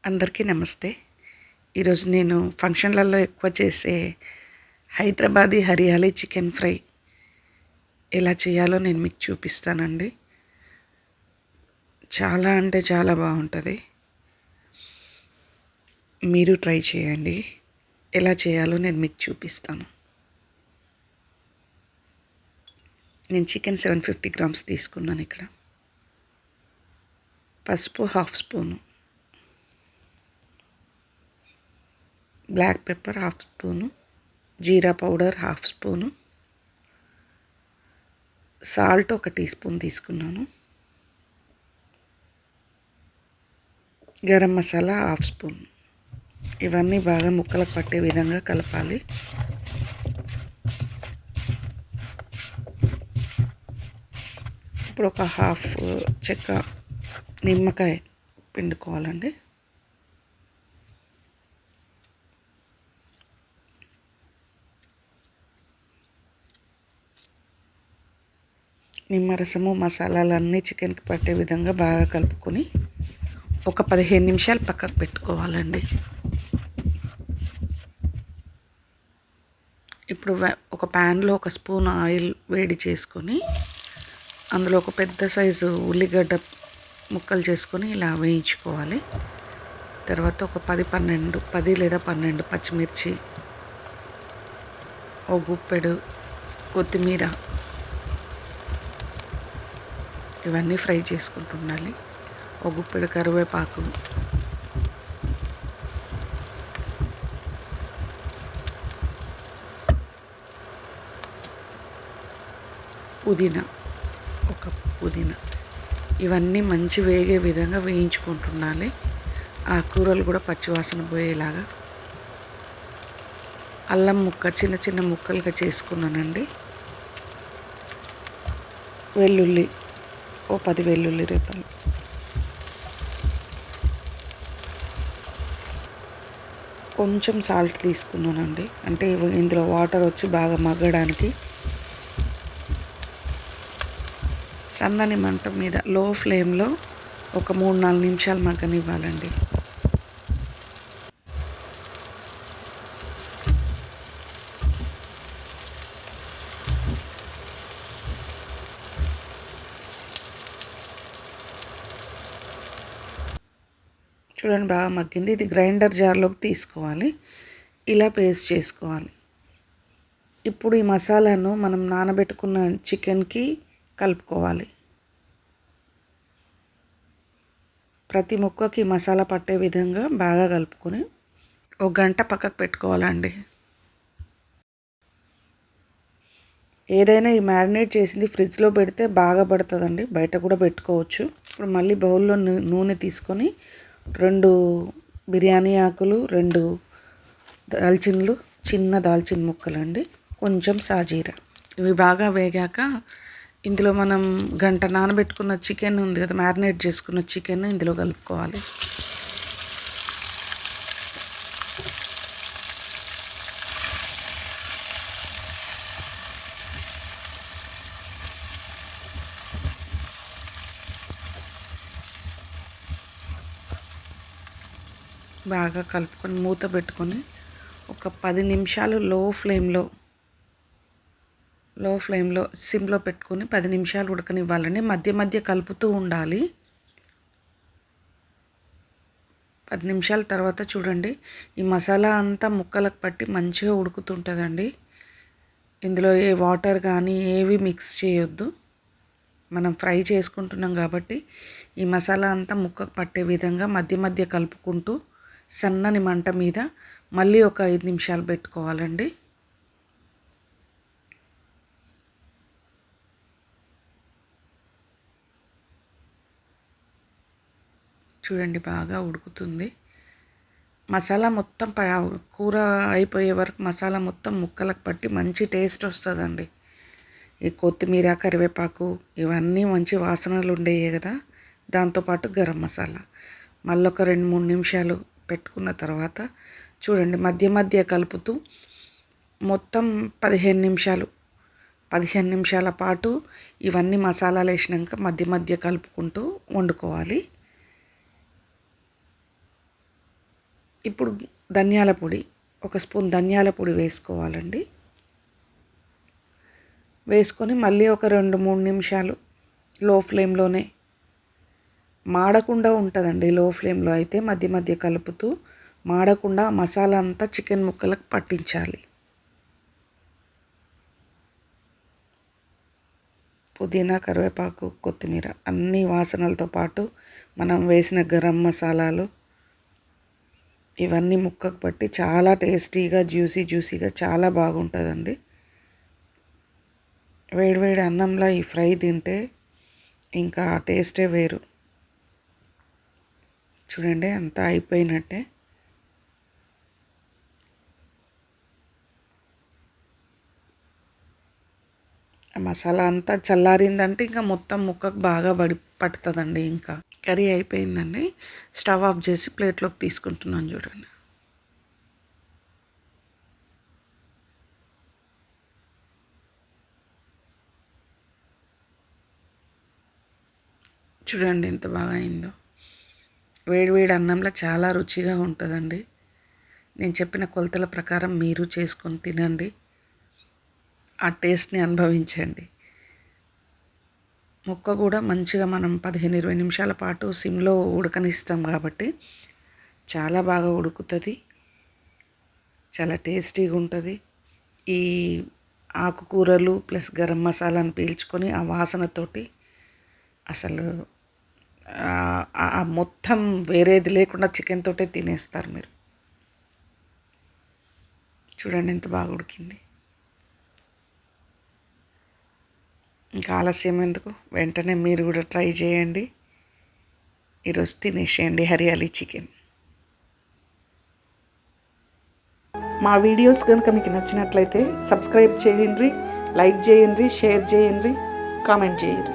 అందరికీ నమస్తే. ఈరోజు నేను ఫంక్షన్లలో ఎక్కువ చేసే హైదరాబాదీ హరియాలీ చికెన్ ఫ్రై ఎలా చేయాలో నేను మీకు చూపిస్తానండి. చాలా అంటే చాలా బాగుంటుంది. మీరు ట్రై చేయండి. ఎలా చేయాలో నేను మీకు చూపిస్తాను. నేను చికెన్ 750 గ్రామ్స్ తీసుకున్నాను. ఇక్కడ పసుపు 1/2 స్పూను, బ్లాక్ పెప్పర్ 1/2 స్పూను, జీరా powder 1/2 spoon, salt 1 teaspoon తీసుకున్నాను, గరం మసాలా 1/2 స్పూన్. ఇవన్నీ బాగా ముక్కలకు పట్టే విధంగా కలపాలి. ఇప్పుడు ఒక 1/2 చెక్క నిమ్మకాయ పిండుకోవాలండి. నిమ్మరసము మసాలాలన్నీ చికెన్కి పట్టే విధంగా బాగా కలుపుకొని ఒక 15 నిమిషాలు పక్కకు పెట్టుకోవాలండి. ఇప్పుడు ఒక ప్యాన్లో 1 స్పూన్ ఆయిల్ వేడి చేసుకొని అందులో ఒక పెద్ద సైజు ఉల్లిగడ్డ ముక్కలు చేసుకొని ఇలా వేయించుకోవాలి. తర్వాత ఒక 10 లేదా 12 పచ్చిమిర్చి, ఒక గుప్పెడు కొత్తిమీర, ఇవన్నీ ఫ్రై చేసుకుంటుండాలి. ఒక గుప్పెడు కరివేపాకు, పుదీనా, ఒక పుదీనా, ఇవన్నీ మంచి వేగే విధంగా వేయించుకుంటుండాలి. ఆ కూరలు కూడా పచ్చివాసన పోయేలాగా. అల్లం ముక్క చిన్న చిన్న ముక్కలుగా చేసుకున్నానండి. వెల్లుల్లి 10 వెల్లుల్లి రేపలు, కొంచెం సాల్ట్ తీసుకున్నానండి, అంటే ఇందులో వాటర్ వచ్చి బాగా మగ్గడానికి. సన్నని మంట మీద లో ఫ్లేమ్లో ఒక 3-4 నిమిషాలు మగ్గనివ్వాలండి. చూడండి బాగా మగ్గింది. ఇది గ్రైండర్ జార్లోకి తీసుకోవాలి. ఇలా పేస్ట్ చేసుకోవాలి. ఇప్పుడు ఈ మసాలాను మనం నానబెట్టుకున్న చికెన్కి కలుపుకోవాలి. ప్రతి ముక్కకి మసాలా పట్టే విధంగా బాగా కలుపుకొని 1 గంట పక్కకు పెట్టుకోవాలండి. ఏదైనా ఈ మ్యారినేట్ చేసింది ఫ్రిడ్జ్లో పెడితే బాగా పడుతుందండి. బయట కూడా పెట్టుకోవచ్చు. ఇప్పుడు మళ్ళీ బౌల్లో నూనె తీసుకొని 2 బిర్యానీ ఆకులు, 2 దాల్చిన్లు, చిన్న దాల్చిన ముక్కలండి, కొంచెం సాజీరా, ఇవి బాగా వేగాక ఇందులో మనం గంట నానబెట్టుకున్న చికెన్ ఉంది కదా, మ్యారినేట్ చేసుకున్న చికెన్ ఇందులో కలుపుకోవాలి. బాగా కలుపుకొని మూత పెట్టుకొని ఒక 10 నిమిషాలు లో ఫ్లేమ్లో సిమ్లో పెట్టుకొని 10 నిమిషాలు ఉడకనివ్వాలండి. మధ్య మధ్య కలుపుతూ ఉండాలి. 10 నిమిషాల తర్వాత చూడండి, ఈ మసాలా అంతా ముక్కలకు పట్టి మంచిగా ఉడుకుతుంటుందండి. ఇందులో ఏ వాటర్ కానీ ఏవి మిక్స్ చేయొద్దు. మనం ఫ్రై చేసుకుంటున్నాం కాబట్టి ఈ మసాలా అంతా ముక్కకు పట్టే విధంగా మధ్య మధ్య కలుపుకుంటూ సన్నని మంట మీద మళ్ళీ ఒక 5 నిమిషాలు పెట్టుకోవాలండి. చూడండి బాగా ఉడుకుతుంది. మసాలా మొత్తం కూర అయిపోయే వరకు మసాలా మొత్తం ముక్కలకు పట్టి మంచి టేస్ట్ వస్తుందండి. ఈ కొత్తిమీర, కరివేపాకు ఇవన్నీ మంచి వాసనలు ఉండేవి కదా, దాంతోపాటు గరం మసాలా మళ్ళీ ఒక 2-3 నిమిషాలు పెట్టుకున్న తర్వాత చూడండి మధ్య మధ్య కలుపుతూ మొత్తం 15 నిమిషాల పాటు ఇవన్నీ మసాలాలు వేసినాక మధ్య మధ్య కలుపుకుంటూ వండుకోవాలి. ఇప్పుడు ధనియాల పొడి, ఒక స్పూన్ ధనియాల పొడి వేసుకోవాలండి. వేసుకొని మళ్ళీ ఒక 2-3 నిమిషాలు లో ఫ్లేమ్లోనే, మాడకుండా ఉంటుందండి. లో ఫ్లేమ్లో అయితే మధ్య మధ్య కలుపుతూ మాడకుండా మసాలా అంతా చికెన్ ముక్కలకు పట్టించాలి. పుదీనా, కరివేపాకు, కొత్తిమీర అన్ని వాసనలతో పాటు మనం వేసిన గరం మసాలాలు ఇవన్నీ ముక్కకు పట్టి చాలా టేస్టీగా జ్యూసీగా చాలా బాగుంటుందండి. వేడివేడి అన్నంలో ఈ ఫ్రై తింటే ఇంకా టేస్టే వేరు. చూడండి అంతా అయిపోయినట్టే. మసాలా అంతా చల్లారిందంటే ఇంకా మొత్తం ముక్కకు బాగా పడుతుందండి. ఇంకా కర్రీ అయిపోయిందండి. స్టవ్ ఆఫ్ చేసి ప్లేట్లోకి తీసుకుంటున్నాను చూడండి. చూడండి ఎంత బాగా అయిందో. వేడివేడి అన్నంలో చాలా రుచిగా ఉంటుందండి. నేను చెప్పిన కొలతల ప్రకారం మీరు చేసుకొని తినండి, ఆ టేస్ట్ని అనుభవించండి. ముక్క కూడా మంచిగా మనం 15-20 నిమిషాల పాటు సిమ్లో ఉడకనిస్తాం కాబట్టి చాలా బాగా ఉడుకుతుంది, చాలా టేస్టీగా ఉంటుంది. ఈ ఆకుకూరలు ప్లస్ గరం మసాలాను పీల్చుకొని ఆ వాసనతోటి అసలు మొత్తం వేరేది లేకుండా చికెన్ తోటే తినేస్తారు మీరు. చూడండి ఎంత బాగా ఉడికింది. ఇంకా ఆలస్యం ఎందుకు, వెంటనే మీరు కూడా ట్రై చేయండి. ఈరోజు తినేసేయండి హరియాలీ చికెన్. మా వీడియోస్ కనుక మీకు నచ్చినట్లయితే సబ్స్క్రైబ్ చేయండి, లైక్ చేయండి, షేర్ చేయండి, కామెంట్ చేయండి.